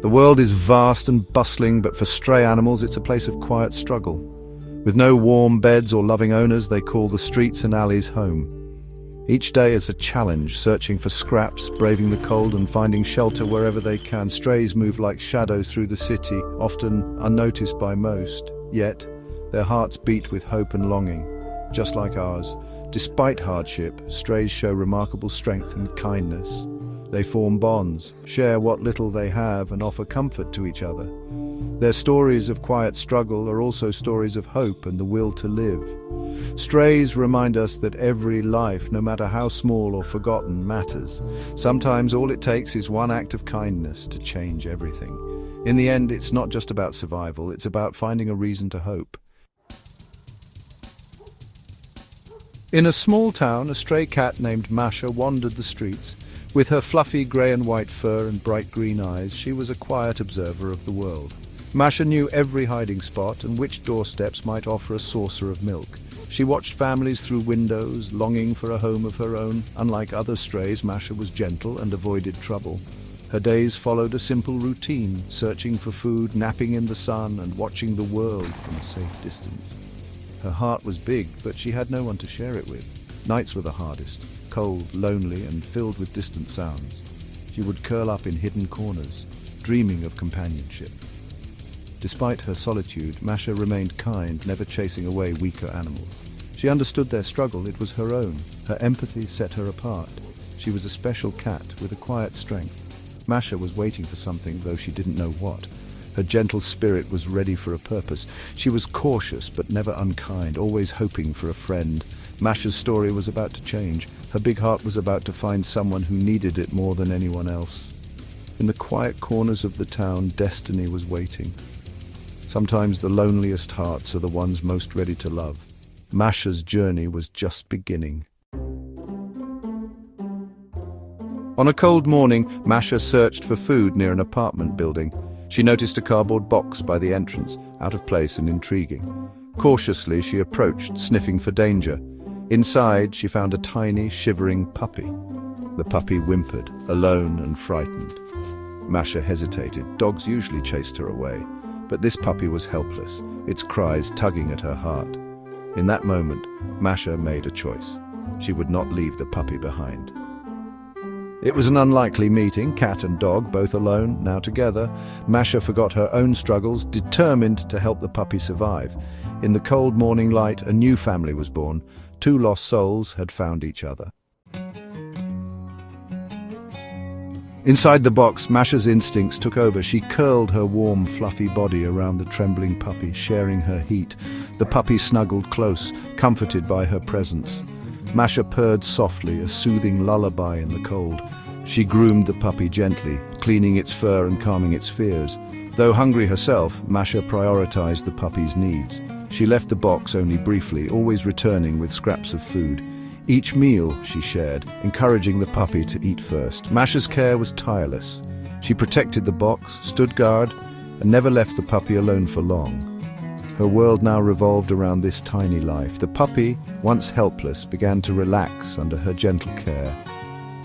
The world is vast and bustling, but for stray animals it's a place of quiet struggle. With no warm beds or loving owners, they call the streets and alleys home. Each day is a challenge, searching for scraps, braving the cold and finding shelter wherever they can. Strays move like shadows through the city, often unnoticed by most. Yet, their hearts beat with hope and longing, just like ours. Despite hardship, strays show remarkable strength and kindness. They form bonds, share what little they have, and offer comfort to each other. Their stories of quiet struggle are also stories of hope and the will to live. Strays remind us that every life, no matter how small or forgotten, matters. Sometimes all it takes is one act of kindness to change everything. In the end, it's not just about survival, it's about finding a reason to hope. In a small town, a stray cat named Masha wandered the streets. With her fluffy grey and white fur and bright green eyes, she was a quiet observer of the world. Masha knew every hiding spot and which doorsteps might offer a saucer of milk. She watched families through windows, longing for a home of her own. Unlike other strays, Masha was gentle and avoided trouble. Her days followed a simple routine, searching for food, napping in the sun, and watching the world from a safe distance. Her heart was big, but she had no one to share it with. Nights were the hardest, cold, lonely, and filled with distant sounds. She would curl up in hidden corners, dreaming of companionship. Despite her solitude, Masha remained kind, never chasing away weaker animals. She understood their struggle, it was her own. Her empathy set her apart. She was a special cat with a quiet strength. Masha was waiting for something, though she didn't know what. Her gentle spirit was ready for a purpose. She was cautious but never unkind, always hoping for a friend. Masha's story was about to change. Her big heart was about to find someone who needed it more than anyone else. In the quiet corners of the town, destiny was waiting. Sometimes the loneliest hearts are the ones most ready to love. Masha's journey was just beginning. On a cold morning, Masha searched for food near an apartment building. She noticed a cardboard box by the entrance, out of place and intriguing. Cautiously, she approached, sniffing for danger. Inside, she found a tiny, shivering puppy. The puppy whimpered, alone and frightened. Masha hesitated. Dogs usually chased her away, but this puppy was helpless, its cries tugging at her heart. In that moment, Masha made a choice. She would not leave the puppy behind. It was an unlikely meeting, cat and dog, both alone, now together. Masha forgot her own struggles, determined to help the puppy survive. In the cold morning light, a new family was born. Two lost souls had found each other. Inside the box, Masha's instincts took over. She curled her warm, fluffy body around the trembling puppy, sharing her heat. The puppy snuggled close, comforted by her presence. Masha purred softly, a soothing lullaby in the cold. She groomed the puppy gently, cleaning its fur and calming its fears. Though hungry herself, Masha prioritized the puppy's needs. She left the box only briefly, always returning with scraps of food. Each meal she shared, encouraging the puppy to eat first. Masha's care was tireless. She protected the box, stood guard, and never left the puppy alone for long. Her world now revolved around this tiny life. The puppy, once helpless, began to relax under her gentle care.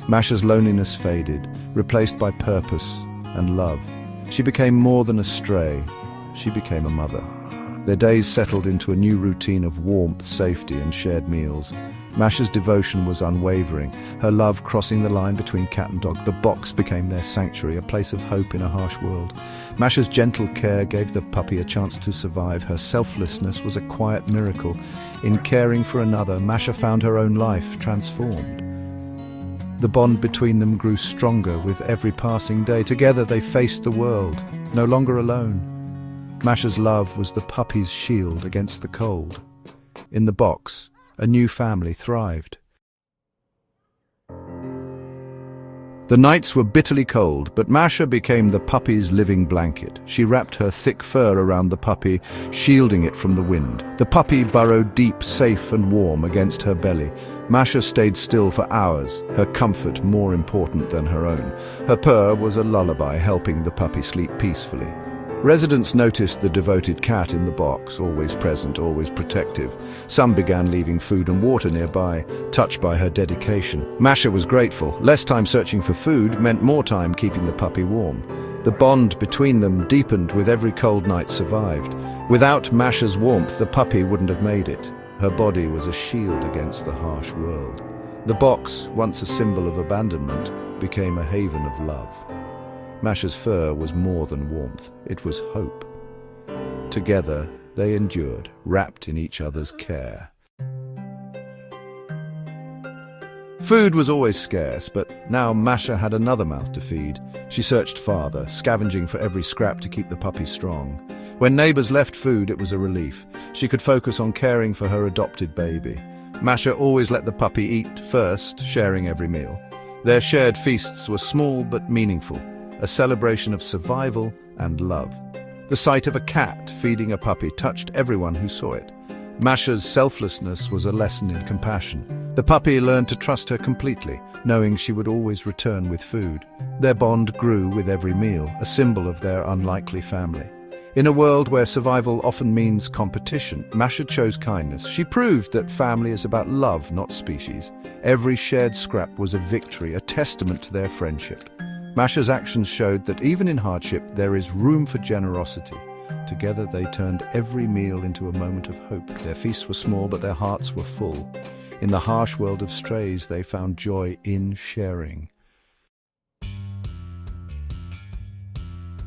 Masha's loneliness faded, replaced by purpose and love. She became more than a stray. She became a mother. Their days settled into a new routine of warmth, safety, and shared meals. Masha's devotion was unwavering, her love crossing the line between cat and dog. The box became their sanctuary, a place of hope in a harsh world. Masha's gentle care gave the puppy a chance to survive. Her selflessness was a quiet miracle. In caring for another, Masha found her own life transformed. The bond between them grew stronger with every passing day. Together they faced the world, no longer alone. Masha's love was the puppy's shield against the cold. In the box, a new family thrived. The nights were bitterly cold, but Masha became the puppy's living blanket. She wrapped her thick fur around the puppy, shielding it from the wind. The puppy burrowed deep, safe and warm against her belly. Masha stayed still for hours, her comfort more important than her own. Her purr was a lullaby, helping the puppy sleep peacefully. Residents noticed the devoted cat in the box, always present, always protective. Some began leaving food and water nearby, touched by her dedication. Masha was grateful. Less time searching for food meant more time keeping the puppy warm. The bond between them deepened with every cold night survived. Without Masha's warmth, the puppy wouldn't have made it. Her body was a shield against the harsh world. The box, once a symbol of abandonment, became a haven of love. Masha's fur was more than warmth, it was hope. Together, they endured, wrapped in each other's care. Food was always scarce, but now Masha had another mouth to feed. She searched farther, scavenging for every scrap to keep the puppy strong. When neighbors left food, it was a relief. She could focus on caring for her adopted baby. Masha always let the puppy eat first, sharing every meal. Their shared feasts were small but meaningful, a celebration of survival and love. The sight of a cat feeding a puppy touched everyone who saw it. Masha's selflessness was a lesson in compassion. The puppy learned to trust her completely, knowing she would always return with food. Their bond grew with every meal, a symbol of their unlikely family. In a world where survival often means competition, Masha chose kindness. She proved that family is about love, not species. Every shared scrap was a victory, a testament to their friendship. Masha's actions showed that even in hardship, there is room for generosity. Together they turned every meal into a moment of hope. Their feasts were small, but their hearts were full. In the harsh world of strays, they found joy in sharing.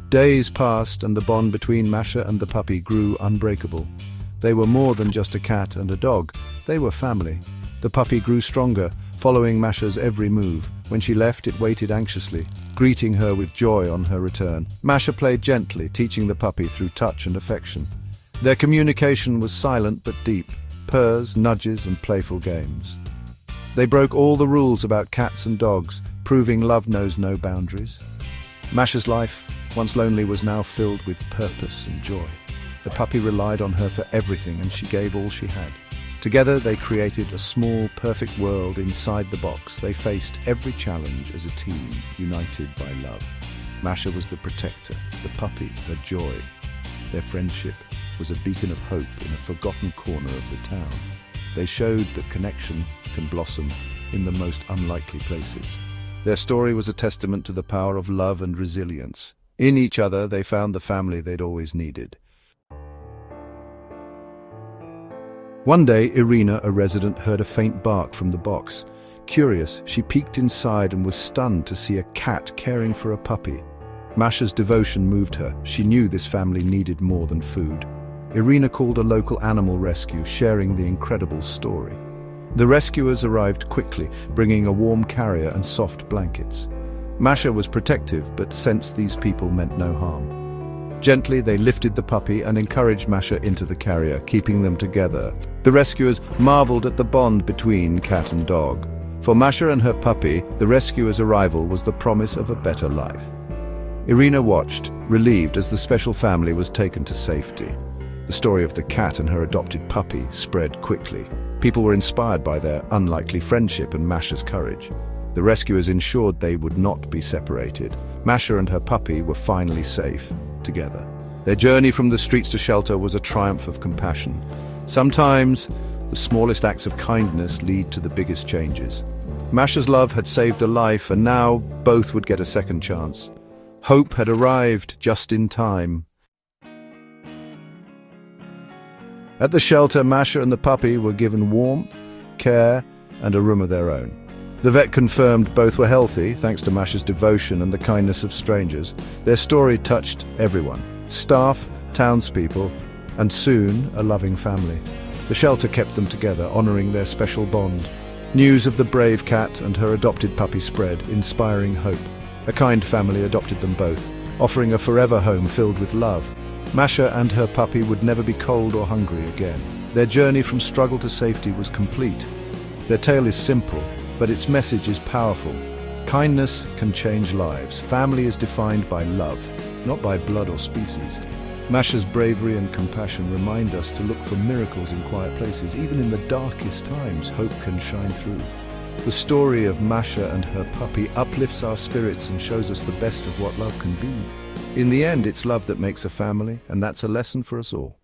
Days passed, and the bond between Masha and the puppy grew unbreakable. They were more than just a cat and a dog. They were family. The puppy grew stronger, following Masha's every move. When she left, it waited anxiously, greeting her with joy on her return. Masha played gently, teaching the puppy through touch and affection. Their communication was silent but deep. Purrs, nudges, and playful games. They broke all the rules about cats and dogs, proving love knows no boundaries. Masha's life, once lonely, was now filled with purpose and joy. The puppy relied on her for everything, and she gave all she had. Together they created a small, perfect world inside the box. They faced every challenge as a team, united by love. Masha was the protector, the puppy her joy. Their friendship was a beacon of hope in a forgotten corner of the town. They showed that connection can blossom in the most unlikely places. Their story was a testament to the power of love and resilience. In each other, they found the family they'd always needed. One day, Irina, a resident, heard a faint bark from the box. Curious, she peeked inside and was stunned to see a cat caring for a puppy. Masha's devotion moved her. She knew this family needed more than food. Irina called a local animal rescue, sharing the incredible story. The rescuers arrived quickly, bringing a warm carrier and soft blankets. Masha was protective, but sensed these people meant no harm. Gently, they lifted the puppy and encouraged Masha into the carrier, keeping them together. The rescuers marveled at the bond between cat and dog. For Masha and her puppy, the rescuers' arrival was the promise of a better life. Irina watched, relieved, as the special family was taken to safety. The story of the cat and her adopted puppy spread quickly. People were inspired by their unlikely friendship and Masha's courage. The rescuers ensured they would not be separated. Masha and her puppy were finally safe together. Their journey from the streets to shelter was a triumph of compassion. Sometimes, the smallest acts of kindness lead to the biggest changes. Masha's love had saved a life, and now both would get a second chance. Hope had arrived just in time. At the shelter, Masha and the puppy were given warmth, care, and a room of their own. The vet confirmed both were healthy, thanks to Masha's devotion and the kindness of strangers. Their story touched everyone: staff, townspeople, and soon a loving family. The shelter kept them together, honoring their special bond. News of the brave cat and her adopted puppy spread, inspiring hope. A kind family adopted them both, offering a forever home filled with love. Masha and her puppy would never be cold or hungry again. Their journey from struggle to safety was complete. Their tale is simple, but its message is powerful. Kindness can change lives. Family is defined by love, not by blood or species. Masha's bravery and compassion remind us to look for miracles in quiet places. Even in the darkest times, hope can shine through. The story of Masha and her puppy uplifts our spirits and shows us the best of what love can be. In the end, it's love that makes a family, and that's a lesson for us all.